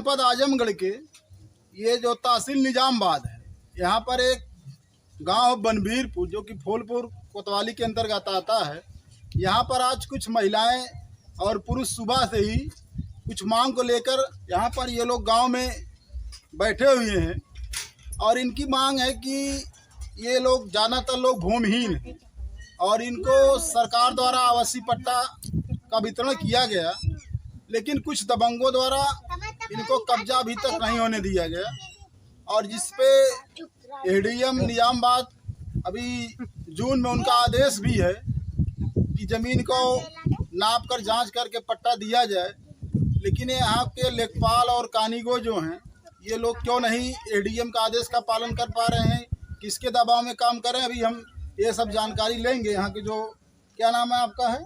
जनपद आजमगढ़ के ये जो तहसील निजामबाद है, यहाँ पर एक गांव बनबीरपुर जो कि फूलपुर कोतवाली के अंतर्गत आता है। यहाँ पर आज कुछ महिलाएं और पुरुष सुबह से ही कुछ मांग को लेकर यहाँ पर ये लोग गांव में बैठे हुए हैं और इनकी मांग है कि ये लोग ज़्यादातर लोग भूमिहीन हैं और इनको सरकार द्वारा आवासीय पट्टा का वितरण किया गया, लेकिन कुछ दबंगों द्वारा इनको कब्जा अभी तक नहीं होने दिया गया और जिसपे एडीएम निजामबाद अभी जून में उनका आदेश भी है कि ज़मीन को नाप कर जांच करके पट्टा दिया जाए। लेकिन यहाँ के लेखपाल और कानीगो जो हैं ये लोग क्यों नहीं एडीएम का आदेश का पालन कर पा रहे हैं, किसके दबाव में काम करें, अभी हम ये सब जानकारी लेंगे। यहाँ के जो क्या नाम है आपका? है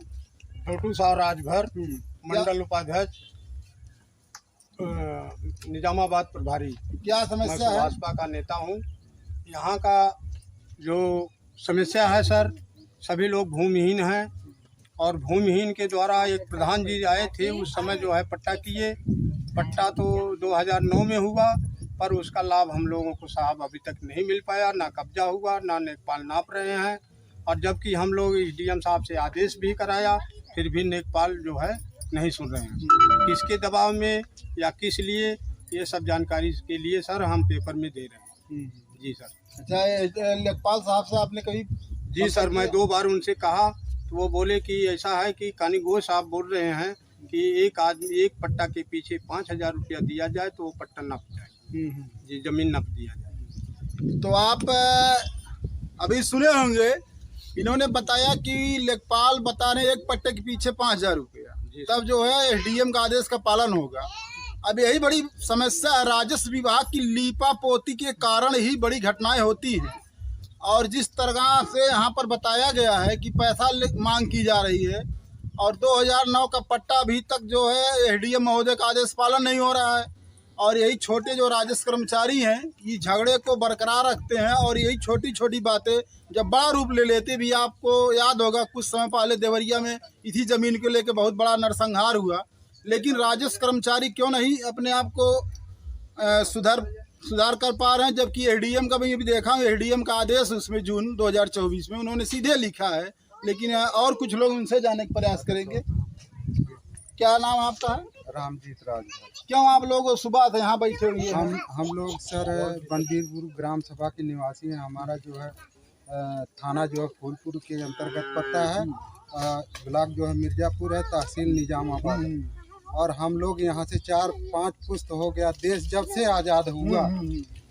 छोटू साह राजभर, मंडल उपाध्यक्ष, निजामाबाद प्रभारी। क्या समस्या है? भाजपा का नेता हूँ। यहाँ का जो समस्या है सर, सभी लोग भूमिहीन हैं और भूमिहीन के द्वारा एक प्रधान जी आए थे, उस समय जो है पट्टा किए। पट्टा तो 2009 में हुआ पर उसका लाभ हम लोगों को साहब अभी तक नहीं मिल पाया, ना कब्जा हुआ, ना लेखपाल नाप रहे हैं। और जबकि हम लोग एसडीएम साहब से आदेश भी कराया, फिर भी लेखपाल जो है नहीं सुन रहे हैं। किसके दबाव में या किस लिए, ये सब जानकारी के लिए सर हम पेपर में दे रहे हैं। जी सर। अच्छा, लेखपाल साहब से आपने कभी? जी सर, मैं 2 बार उनसे कहा तो वो बोले कि ऐसा है कि कानीगो साहब बोल रहे हैं कि एक आदमी एक पट्टा के पीछे 5000 रुपया दिया जाए तो वो पट्टा नप जाए। जी, जमीन नप दिया जाए। तो आप अभी सुने होंगे, इन्होंने बताया कि लेखपाल बता रहे एक पट्टे के पीछे 5000 रुपया, तब जो है एसडीएम का आदेश का पालन होगा। अब यही बड़ी समस्या है, राजस्व विभाग की लीपा पोती के कारण ही बड़ी घटनाएं होती हैं। और जिस तरह से यहाँ पर बताया गया है कि पैसा मांग की जा रही है और 2009 का पट्टा अभी तक जो है एसडीएम महोदय का आदेश पालन नहीं हो रहा है। और यही छोटे जो राजस्व कर्मचारी हैं ये झगड़े को बरकरार रखते हैं और यही छोटी छोटी बातें जब बड़ा रूप ले लेते भी। आपको याद होगा कुछ समय पहले देवरिया में इसी ज़मीन को लेकर बहुत बड़ा नरसंहार हुआ, लेकिन राजस्व कर्मचारी क्यों नहीं अपने आप को सुधार कर पा रहे हैं। जबकि एसडीएम का भी अभी देखा, एसडीएम का आदेश उसमें जून 2024 में उन्होंने सीधे लिखा है, लेकिन और कुछ लोग उनसे जाने का प्रयास करेंगे। क्या नाम आपका है? रामजीत राज। क्यों आप लोग सुबह से यहाँ बैठे हुए हैं? हम लोग सर बनबीरपुर ग्राम सभा के निवासी हैं। हमारा जो है थाना जो है फूलपुर के अंतर्गत पड़ता है, ब्लॉक जो है मिर्जापुर है, तहसील निजामाबाद। और हम लोग यहाँ से 4-5 पुस्त हो गया, देश जब से आज़ाद हुआ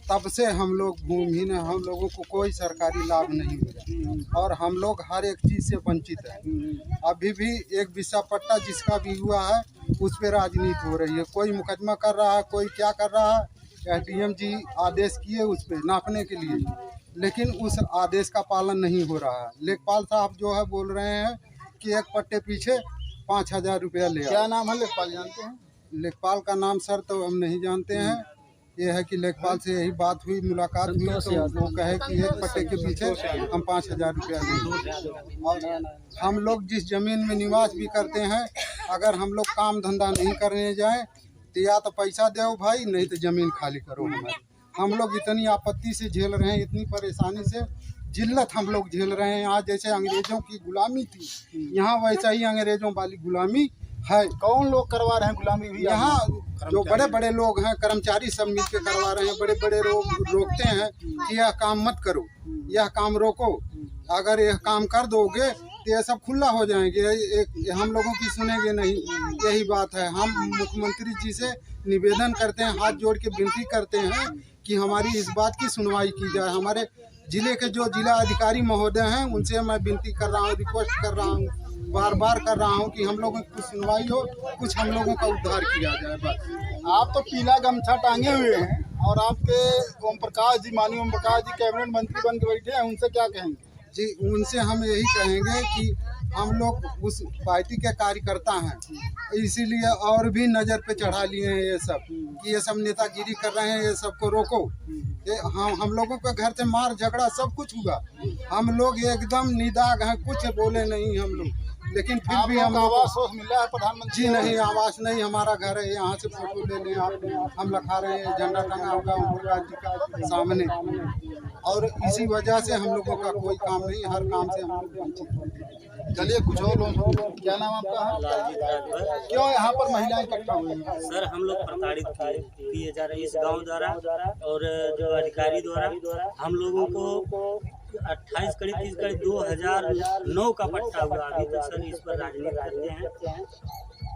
तब से हम लोग भूमिहीन हैं। हम लोगों को कोई सरकारी लाभ नहीं मिला और हम लोग हर एक चीज़ से वंचित हैं। अभी भी एक विसा पट्टा जिसका भी हुआ है उस पर राजनीति हो रही है, कोई मुकदमा कर रहा है, कोई क्या कर रहा है। एसडीएम जी आदेश किए उस पर नापने के लिए, लेकिन उस आदेश का पालन नहीं हो रहा है। लेखपाल साहब जो है बोल रहे हैं कि एक पट्टे पीछे 5000 रुपया ले। क्या नाम है लेखपाल, जानते हैं? लेखपाल का नाम सर तो हम नहीं जानते हैं। ये है कि लेखपाल से यही बात हुई, मुलाकात हुई तो वो कहे कि एक पट्टे के पीछे हम 5000 रुपया लेंगे। और हम लोग जिस ज़मीन में निवास भी करते हैं, अगर हम लोग काम धंधा नहीं करने जाएं तो या तो पैसा दो भाई, नहीं तो ज़मीन खाली करो हमारी। हम लोग इतनी आपत्ति से झेल रहे हैं, इतनी परेशानी से जिल्लत हम लोग झेल रहे हैं। यहाँ जैसे अंग्रेज़ों की गुलामी थी, यहाँ वैसा ही अंग्रेज़ों वाली गुलामी है। कौन लोग करवा रहे हैं गुलामी भी? यहाँ जो बड़े बड़े लोग हैं, कर्मचारी सब मिलकर करवा रहे हैं। बड़े बड़े लोग रोकते हैं कि यह काम मत करो, यह काम रोको, अगर यह काम कर दोगे तो ये सब खुला हो जाएंगे। हम लोगों की सुनेंगे नहीं, यही बात है। हम मुख्यमंत्री जी से निवेदन करते हैं, हाथ जोड़ के विनती करते हैं कि हमारी इस बात की सुनवाई की जाए। हमारे जिले के जो जिला अधिकारी महोदय हैं उनसे मैं विनती कर रहा हूँ, रिक्वेस्ट कर रहा हूँ, बार बार कर रहा हूँ कि हम लोगों की कुछ सुनवाई हो, कुछ हम लोगों का उद्धार किया जाए। बस। आप तो पीला गमछा टांगे हुए हैं और आपके ओम प्रकाश जी, माननीय ओम प्रकाश जी कैबिनेट मंत्री बन के बैठे हैं, उनसे क्या कहेंगे? जी, उनसे हम यही कहेंगे कि हम लोग उस पार्टी के कार्यकर्ता हैं, इसीलिए और भी नज़र पे चढ़ा लिए हैं ये सब कि ये सब नेतागिरी कर रहे हैं, ये सबको रोको। ये हम लोगों के घर से मार झगड़ा सब कुछ हुआ, हम लोग एकदम निदाग हैं, कुछ बोले नहीं हम लोग। लेकिन फिर आप भी लोग हम को आवास वास मिल रहा है प्रधानमंत्री जी नहीं, आवास नहीं, हमारा घर है, यहाँ से फोटो ले लें आप, हम लखा रहे हैं, झंडा टंगा होगा ओम प्रकाश जी का सामने, और इसी वजह से हम लोगों का कोई काम नहीं, हर काम से हम लोग वंचित हैं। चलिए कुछ और लोग, क्या नाम आपका? क्यों यहाँ पर महिलाएं इकट्ठा हुई हैं? सर हम लोग प्रताड़ित किए जा रहे हैं इस गांव द्वारा और जो अधिकारी द्वारा हम लोगों को 28 करीब 30 करीब 2009 का पट्टा हुआ। अभी तक सर इस पर राजनीति करते हैं,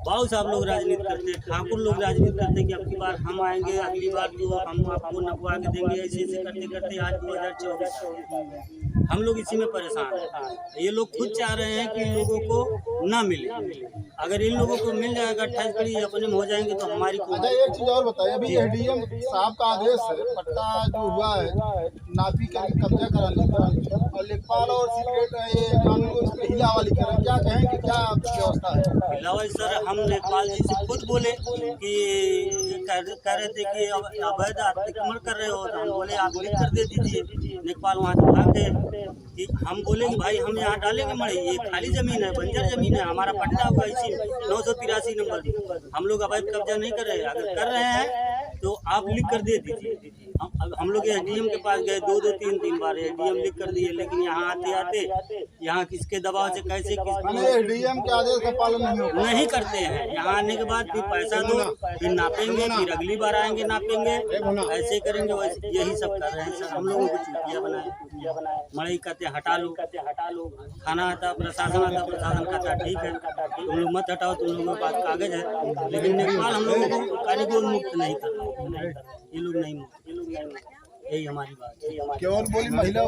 बहुत साहब लोग राजनीति करते हैं, ठाकुर लोग राजनीति करते हैं कि अब की बार हम आएंगे, अगली बार जो हम आपको नपवा के देंगे, ऐसे ऐसे करते करते आज 2024 हम लोग इसी में परेशान हैं। ये लोग खुद चाह रहे हैं कि इन लोगों को ना मिले, अगर इन लोगों को मिल जाएगा 28 करीब अपने में हो जाएंगे तो हमारी अच्छा एक चीज और बताइए, अभी एडीएम साहब का आदेश है, पट्टा जो हुआ है नापी करके कब्जा कराने का, और लेखपाल और सेक्रेटरी ये कानून को इस पे हिला वाली कर रहे हैं, क्या कहेंगे, क्या व्यवस्था है? इलावा सर हम लेखपाल जी से खुद बोले कि कह रहे थे कि अवैध अतिक्रमण कर रहे हो, तो हम बोले आप लिख कर दे दीजिए। लेखपाल वहाँ से भाग गए कि हम बोले कि भाई हम यहाँ डालेंगे मड़े, ये खाली जमीन है, बंजर जमीन है, हमारा पट्टा हुआ इसी 983 नंबर, हम लोग अवैध कब्जा नहीं कर रहे, अगर कर रहे हैं तो आप लिख कर दे दीजिए। हम लोग एसडीएम के पास गए 2-3 बार, एसडीएम लिख कर दिए, लेकिन यहाँ आते आते यहाँ किसके दबाव से कैसे एसडीएम के आदेश का पालन नहीं करते हैं। यहाँ आने के बाद फिर पैसा दो, फिर नापेंगे, फिर अगली बार आएंगे नापेंगे, ऐसे करेंगे, वैसे यही सब कर रहे हैं सर। हम लोगों को चूतिया बनाए, मड़ई कहते हटा लो, खाना आता प्रशासन आता, प्रशासन कहता ठीक है तुम लोग मत हटाओ, तुम लोगों के पास कागज है, लेकिन नेपाल हम लोगों को कारीगर मुक्त नहीं कर रहे, ये लोग नहीं मुक्त, यही हमारी बात है। केवल बोली महिला